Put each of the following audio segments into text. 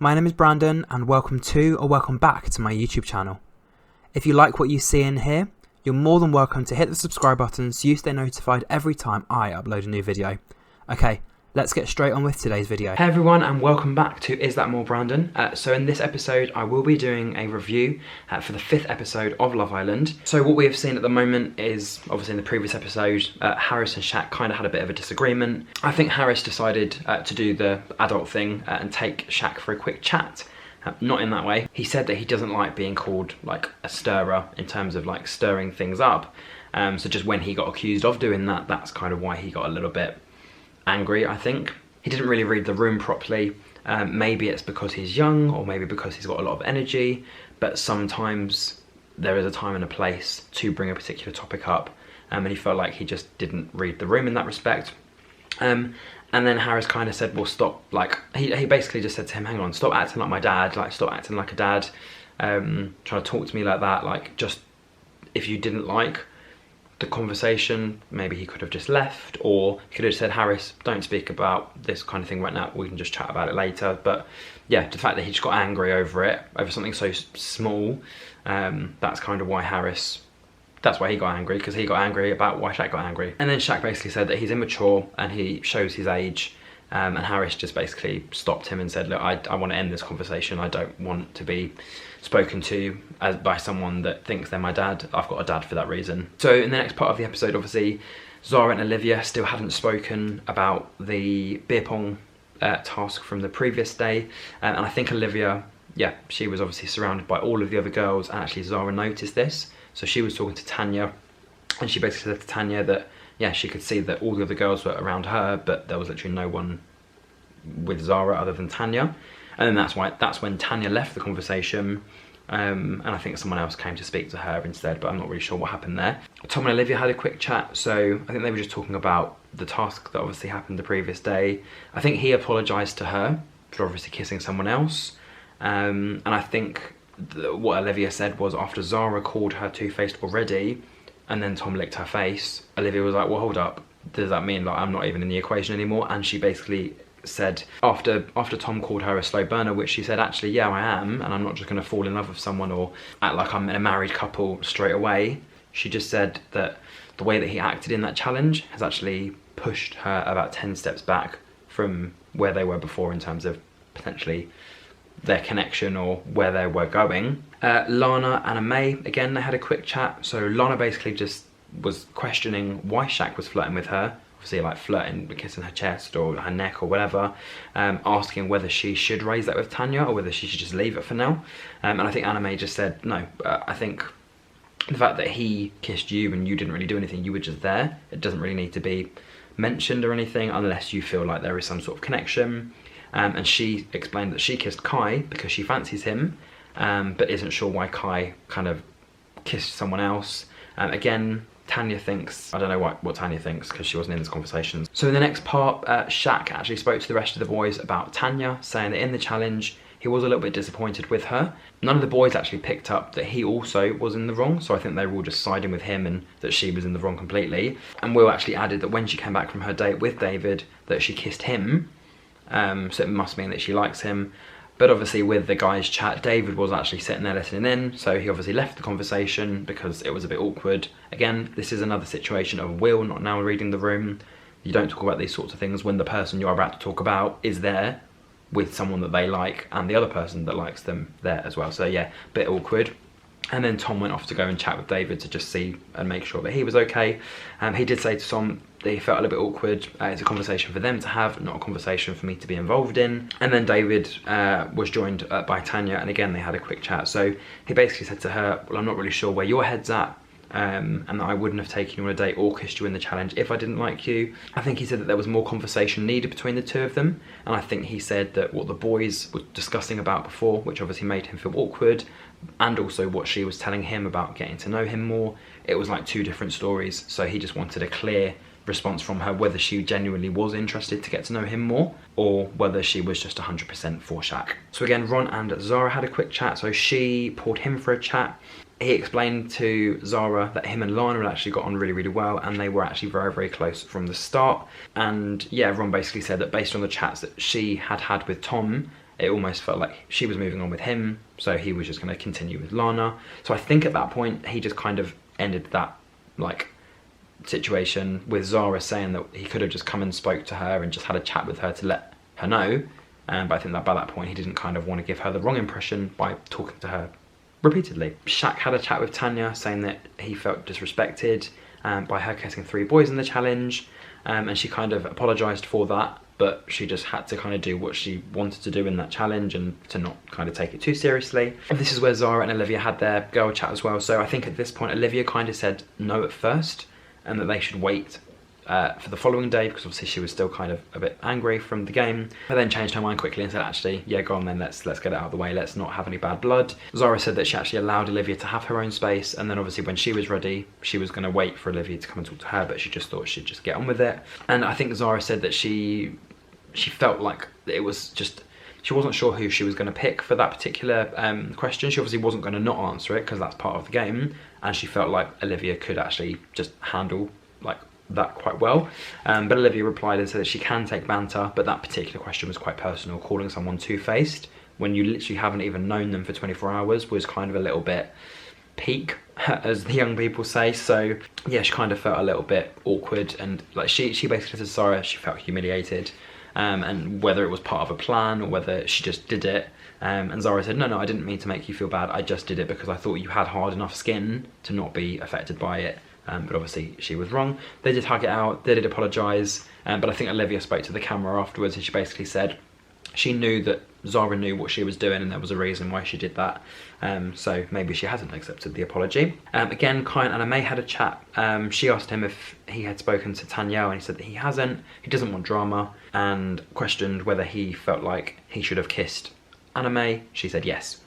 My name is Brandon and welcome to or welcome back to my YouTube channel. If you like what you see in here, you're more than welcome to hit the subscribe button so you stay notified every time I upload a new video. Okay, let's get straight on with today's video. Hey everyone and welcome back to Is That More Brandon? So in this episode I will be doing a review for the 5th episode of Love Island. So what we have seen at the moment is, obviously in the previous episode, Harris and Shaq kind of had a bit of a disagreement. I think Harris decided to do the adult thing and take Shaq for a quick chat. Not in that way. He said that he doesn't like being called like a stirrer in terms of like stirring things up. So just when he got accused of doing that, that's kind of why he got a little bit angry, I think. He didn't really read the room properly. Maybe it's because he's young or maybe because he's got a lot of energy, but sometimes there is a time and a place to bring a particular topic up, and he felt like he just didn't read the room in that respect. And then Harris kind of said, well, stop, like, he basically just said to him, hang on, stop acting like my dad, like, stop acting like a dad, trying to talk to me like that, like, just, if you didn't like the conversation, maybe he could have just left, or he could have said, Harris, don't speak about this kind of thing right now, we can just chat about it later. But yeah, the fact that he just got angry over it, over something so small, that's kind of why that's why he got angry, because he got angry about why Shaq got angry. And then Shaq basically said that he's immature and he shows his age, and Harris just basically stopped him and said, look, I want to end this conversation. I don't want to be spoken to by someone that thinks they're my dad. I've got a dad for that reason. So in the next part of the episode, obviously, Zara and Olivia still hadn't spoken about the beer pong task from the previous day. And I think Olivia, yeah, she was obviously surrounded by all of the other girls, and actually Zara noticed this. So she was talking to Tanya, and she basically said to Tanya that, yeah, she could see that all the other girls were around her, but there was literally no one with Zara other than Tanya. And then that's when Tanya left the conversation, and I think someone else came to speak to her instead, but I'm not really sure what happened there. Tom and Olivia had a quick chat, so I think they were just talking about the task that obviously happened the previous day. I think he apologised to her for obviously kissing someone else, and I think what Olivia said was, after Zara called her two-faced already, and then Tom licked her face, Olivia was like, well, hold up, does that mean like I'm not even in the equation anymore? And she basically said, after Tom called her a slow burner, which she said, actually, yeah, I am, and I'm not just going to fall in love with someone or act like I'm in a married couple straight away. She just said that the way that he acted in that challenge has actually pushed her about 10 steps back from where they were before in terms of potentially their connection or where they were going. Lana and Amay, again, they had a quick chat. So Lana basically just was questioning why Shaq was flirting with her, obviously like flirting, kissing her chest or her neck or whatever, asking whether she should raise that with Tanya or whether she should just leave it for now. And I think Anna May just said, no, I think the fact that he kissed you and you didn't really do anything, you were just there, it doesn't really need to be mentioned or anything unless you feel like there is some sort of connection. And she explained that she kissed Kai because she fancies him, but isn't sure why Kai kind of kissed someone else. Again, Tanya thinks, I don't know what Tanya thinks because she wasn't in this conversation. So in the next part, Shaq actually spoke to the rest of the boys about Tanya, saying that in the challenge, he was a little bit disappointed with her. None of the boys actually picked up that he also was in the wrong, so I think they were all just siding with him and that she was in the wrong completely. And Will actually added that when she came back from her date with David, that she kissed him, so it must mean that she likes him. But obviously with the guys' chat, David was actually sitting there listening in, so he obviously left the conversation because it was a bit awkward. Again, this is another situation of Will not now reading the room. You don't talk about these sorts of things when the person you're about to talk about is there with someone that they like and the other person that likes them there as well. So yeah, a bit awkward. And then Tom went off to go and chat with David to just see and make sure that he was okay. He did say to Tom that he felt a little bit awkward. It's a conversation for them to have, not a conversation for me to be involved in. And then David was joined by Tanya, and again they had a quick chat. So he basically said to her, well, I'm not really sure where your head's at, and that I wouldn't have taken you on a date or kissed you in the challenge if I didn't like you. I think he said that there was more conversation needed between the two of them, and I think he said that what the boys were discussing about before, which obviously made him feel awkward, and also what she was telling him about getting to know him more, it was like two different stories. So he just wanted a clear response from her whether she genuinely was interested to get to know him more or whether she was just 100% for Shaq. So again, Ron and Zara had a quick chat. So she pulled him for a chat. He explained to Zara that him and Lana had actually got on really, really well, and they were actually very, very close from the start. And yeah, Ron basically said that based on the chats that she had had with Tom, it almost felt like she was moving on with him, so he was just going to continue with Lana. So I think at that point he just kind of ended that like situation with Zara saying that he could have just come and spoke to her and just had a chat with her to let her know. But I think that by that point he didn't kind of want to give her the wrong impression by talking to her repeatedly. Shaq had a chat with Tanya saying that he felt disrespected by her kissing 3 boys in the challenge, and she kind of apologised for that, but she just had to kind of do what she wanted to do in that challenge and to not kind of take it too seriously. And this is where Zara and Olivia had their girl chat as well. So I think at this point Olivia kind of said no at first and that they should wait for the following day, because obviously she was still kind of a bit angry from the game, but then changed her mind quickly and said, actually, yeah, go on then, let's get it out of the way, let's not have any bad blood. Zara said that she actually allowed Olivia to have her own space, and then obviously when she was ready, she was going to wait for Olivia to come and talk to her, but she just thought she'd just get on with it. And I think Zara said that she felt like it was just, she wasn't sure who she was going to pick for that particular question. She obviously wasn't going to not answer it because that's part of the game, and she felt like Olivia could actually just handle like that quite well. But Olivia replied and said that she can take banter, but that particular question was quite personal. Calling someone two-faced when you literally haven't even known them for 24 hours was kind of a little bit peak, as the young people say. So yeah, she kind of felt a little bit awkward, and like she basically said, Zara, she felt humiliated, and whether it was part of a plan or whether she just did it. And Zara said, no, I didn't mean to make you feel bad, I just did it because I thought you had hard enough skin to not be affected by it. But obviously she was wrong. They did hug it out, they did apologise, but I think Olivia spoke to the camera afterwards and she basically said she knew that Zara knew what she was doing and there was a reason why she did that. So maybe she hasn't accepted the apology. Again, Kai and Anna May had a chat. She asked him if he had spoken to Tanya, and he said that he hasn't. He doesn't want drama, and questioned whether he felt like he should have kissed Anna May. She said yes.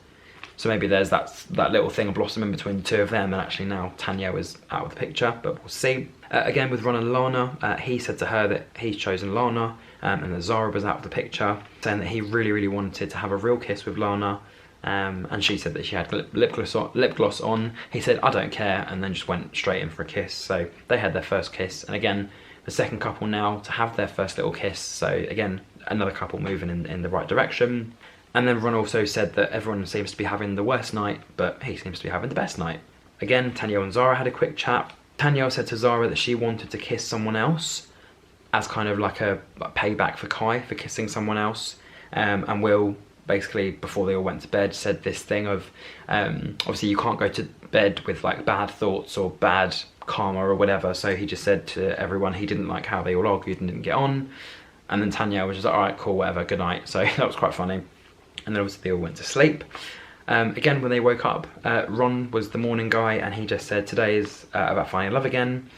So maybe there's that little thing blossoming between the two of them, and actually now Tanya is out of the picture, but we'll see. Again, with Ron and Lana, he said to her that he's chosen Lana, and that Zara was out of the picture, saying that he really wanted to have a real kiss with Lana, and she said that she had lip gloss on. He said, I don't care, and then just went straight in for a kiss. So they had their first kiss, and again, the second couple now to have their first little kiss. So again, another couple moving in the right direction. And then Ron also said that everyone seems to be having the worst night, but he seems to be having the best night. Again, Tanya and Zara had a quick chat. Tanya said to Zara that she wanted to kiss someone else as kind of like a payback for Kai for kissing someone else. And Will, basically, before they all went to bed, said this thing of, obviously you can't go to bed with like bad thoughts or bad karma or whatever. So he just said to everyone he didn't like how they all argued and didn't get on. And then Tanya was just like, all right, cool, whatever, good night. So that was quite funny. And then obviously they all went to sleep. Again, when they woke up, Ron was the morning guy, and he just said, today is about finding love again.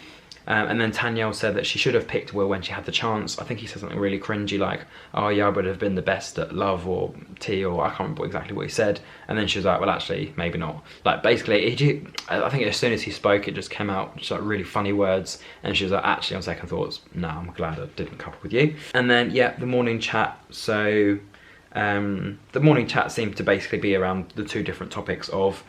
And then Tanya said that she should have picked Will when she had the chance. I think he said something really cringy like, oh yeah, I would have been the best at love or tea, or I can't remember exactly what he said. And then she was like, well, actually, maybe not. Like, basically, I think as soon as he spoke, it just came out just like really funny words. And she was like, actually, on second thoughts, no, I'm glad I didn't couple with you. And then, yeah, the morning chat. So the morning chat seemed to basically be around the two different topics of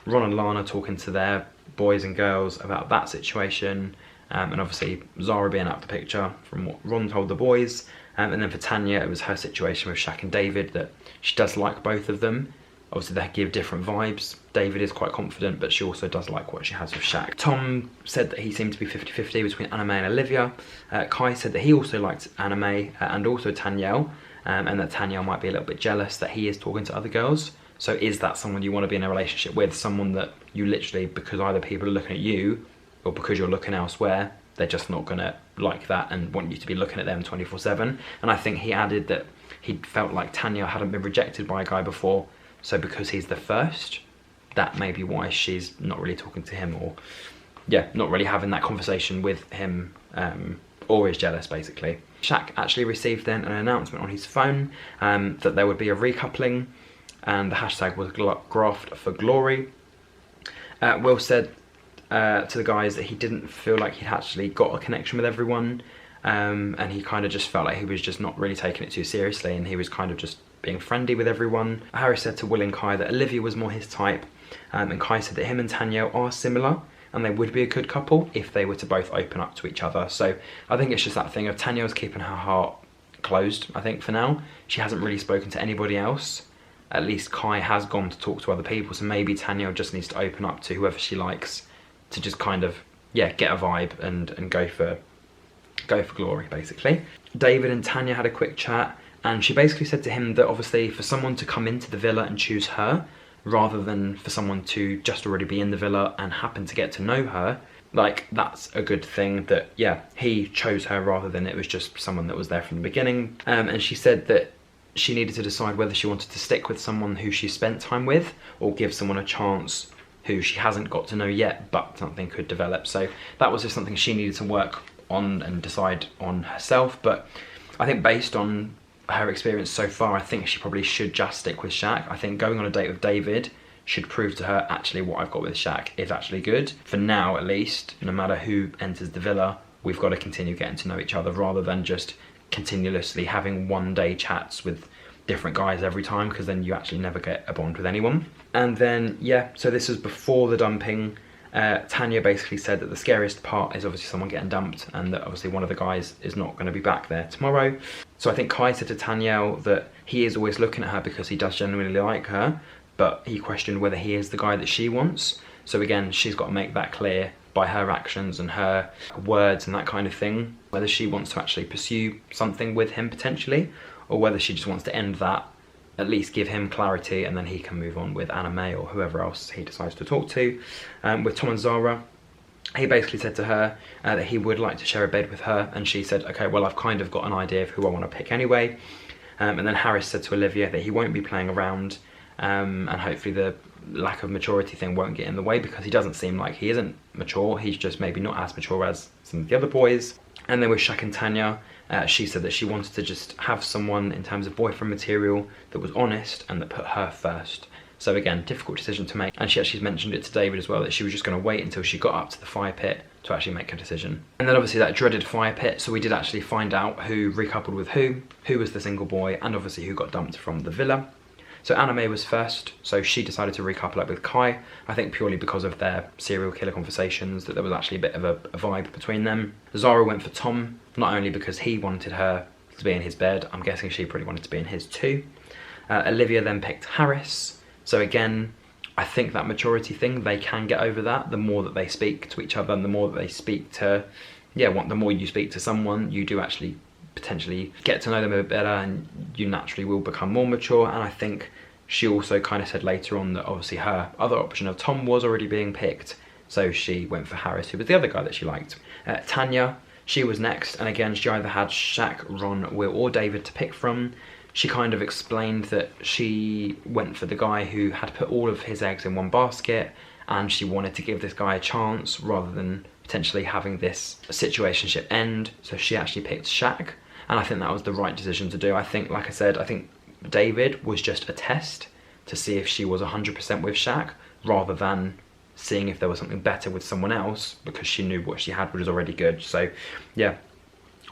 Ron and Lana talking to their boys and girls about that situation, and obviously Zara being out of the picture from what Ron told the boys, and then for Tanya it was her situation with Shaq and David, that she does like both of them. Obviously they give different vibes. David is quite confident, but she also does like what she has with Shaq. Tom said that he seemed to be 50-50 between Anna May and Olivia. Kai said that he also liked Anna May and also Tanyel, and that Tanya might be a little bit jealous that he is talking to other girls. So is that someone you want to be in a relationship with? Someone that you literally, because either people are looking at you or because you're looking elsewhere, they're just not going to like that and want you to be looking at them 24/7. And I think he added that he felt like Tanya hadn't been rejected by a guy before, so because he's the first, that may be why she's not really talking to him, or yeah, not really having that conversation with him, or is jealous basically. Shaq actually received then an announcement on his phone that there would be a recoupling, and the hashtag was Graft for Glory. Will said to the guys that he didn't feel like he'd actually got a connection with everyone, and he kind of just felt like he was just not really taking it too seriously, and he was kind of just being friendly with everyone. Harry said to Will and Kai that Olivia was more his type, and Kai said that him and Tanya are similar, and they would be a good couple if they were to both open up to each other. So I think it's just that thing of Tanya's keeping her heart closed, I think, for now. She hasn't really spoken to anybody else. At least Kai has gone to talk to other people, so maybe Tanya just needs to open up to whoever she likes to just kind of, yeah, get a vibe and go for glory, basically. David and Tanya had a quick chat, and she basically said to him that obviously for someone to come into the villa and choose her, rather than for someone to just already be in the villa and happen to get to know her, like, that's a good thing that, yeah, he chose her rather than it was just someone that was there from the beginning. And she said that she needed to decide whether she wanted to stick with someone who she spent time with or give someone a chance who she hasn't got to know yet, but something could develop. So that was just something she needed to work on and decide on herself. But I think based on her experience so far, I think she probably should just stick with Shaq. I think going on a date with David should prove to her, actually, what I've got with Shaq is actually good. For now, at least, no matter who enters the villa, we've got to continue getting to know each other rather than just continuously having one-day chats with different guys every time, because then you actually never get a bond with anyone. And then, yeah, so this was before the dumping. Tanya basically said that the scariest part is obviously someone getting dumped, and that obviously one of the guys is not going to be back there tomorrow. So I think Kai said to Tanya that he is always looking at her because he does genuinely like her, but he questioned whether he is the guy that she wants. So again, she's got to make that clear by her actions and her words and that kind of thing, whether she wants to actually pursue something with him potentially, or whether she just wants to end that, at least give him clarity, and then he can move on with Anna May or whoever else he decides to talk to. With Tom and Zara, he basically said to her that he would like to share a bed with her, and she said, okay, well, I've kind of got an idea of who I want to pick anyway. And then Harris said to Olivia that he won't be playing around, and hopefully the lack of maturity thing won't get in the way, because he doesn't seem like he isn't mature. He's just maybe not as mature as some of the other boys. And then with Shaq and Tanya, she said that she wanted to just have someone in terms of boyfriend material that was honest and that put her first. So again, difficult decision to make. And she actually mentioned it to David as well, that she was just going to wait until she got up to the fire pit to actually make her decision. And then obviously that dreaded fire pit, so we did actually find out who recoupled with who was the single boy, and obviously who got dumped from the villa. So Anna May was first, so she decided to recouple up with Kai, I think purely because of their serial killer conversations, that there was actually a bit of a vibe between them. Zara went for Tom, not only because he wanted her to be in his bed, I'm guessing she probably wanted to be in his too. Olivia then picked Harris, so again, I think that maturity thing, they can get over that. The more that they speak to each other and the more that they speak to, the more you speak to someone, you do actually potentially get to know them a bit better, and you naturally will become more mature. And I think she also kind of said later on that obviously her other option of Tom was already being picked, so she went for Harris, who was the other guy that she liked. Tanya, she was next, and again she either had Shaq, Ron, Will or David to pick from. She kind of explained that she went for the guy who had put all of his eggs in one basket, and she wanted to give this guy a chance rather than potentially having this situationship end, so she actually picked Shaq. And I think that was the right decision to do. I think, like I said, I think David was just a test to see if she was 100% with Shaq, rather than seeing if there was something better with someone else, because she knew what she had was already good. So yeah,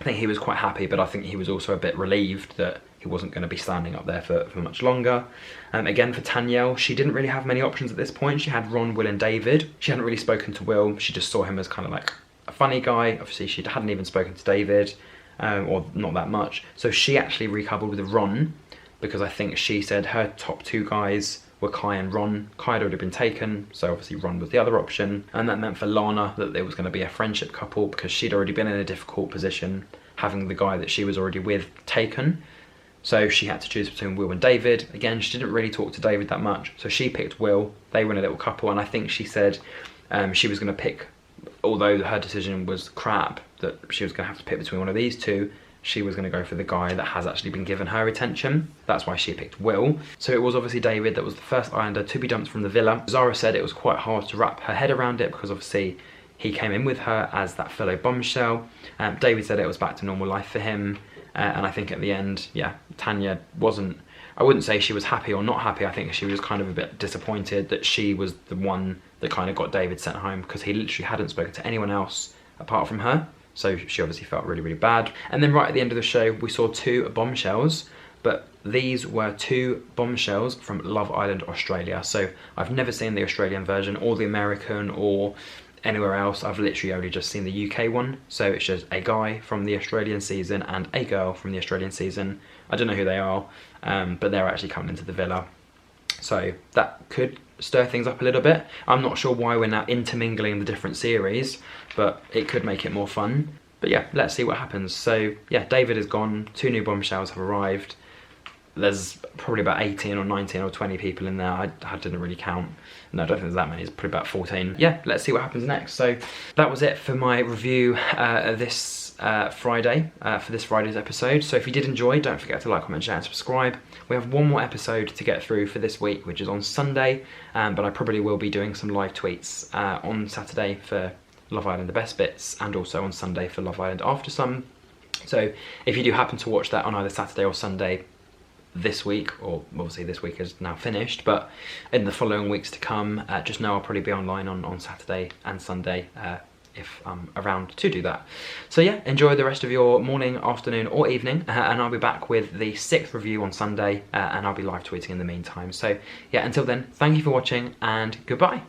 I think he was quite happy, but I think he was also a bit relieved that he wasn't going to be standing up there for much longer. Again, for Tanyelle, she didn't really have many options at this point. She had Ron, Will and David. She hadn't really spoken to Will. She just saw him as kind of like a funny guy. Obviously, she hadn't even spoken to David. Or not that much. So she actually recoupled with Ron, because I think she said her top two guys were Kai and Ron. Kai had already been taken, so obviously Ron was the other option. And that meant for Lana that there was going to be a friendship couple, because she'd already been in a difficult position having the guy that she was already with taken. So she had to choose between Will and David. Again, she didn't really talk to David that much, so she picked Will. They were in a little couple, and I think she said she was going to pick, although her decision was crap, that she was going to have to pick between one of these two, she was going to go for the guy that has actually been given her attention. That's why she picked Will. So it was obviously David that was the first Islander to be dumped from the villa. Zara said it was quite hard to wrap her head around it, because obviously he came in with her as that fellow bombshell. David said it was back to normal life for him. And I think at the end, yeah, Tanya wasn't, I wouldn't say she was happy or not happy. I think she was kind of a bit disappointed that she was the one that kind of got David sent home, because he literally hadn't spoken to anyone else apart from her. So she obviously felt really, really bad. And then right at the end of the show, we saw two bombshells, but these were two bombshells from Love Island Australia. So I've never seen the Australian version or the American or anywhere else. I've literally only just seen the UK one, so it's just a guy from the Australian season and a girl from the Australian season. I don't know who they are, but they're actually coming into the villa, so that could stir things up a little bit. I'm not sure why we're now intermingling the different series, but it could make it more fun. But yeah, let's see what happens. So yeah, David is gone, 2 new bombshells have arrived. There's probably about 18 or 19 or 20 people in there. I didn't really count. No, I don't think there's that many. It's probably about 14. Yeah, let's see what happens next. So that was it for my review this Friday, for this Friday's episode. So if you did enjoy, don't forget to like, comment, share and subscribe. We have one more episode to get through for this week, which is on Sunday, but I probably will be doing some live tweets on Saturday for Love Island The Best Bits, and also on Sunday for Love Island After Some. So if you do happen to watch that on either Saturday or Sunday this week, or obviously this week is now finished, but in the following weeks to come, just know I'll probably be online on Saturday and Sunday if I'm around to do that. So yeah, enjoy the rest of your morning, afternoon or evening, and I'll be back with the 6th review on Sunday, and I'll be live tweeting in the meantime. So yeah, until then, thank you for watching and goodbye.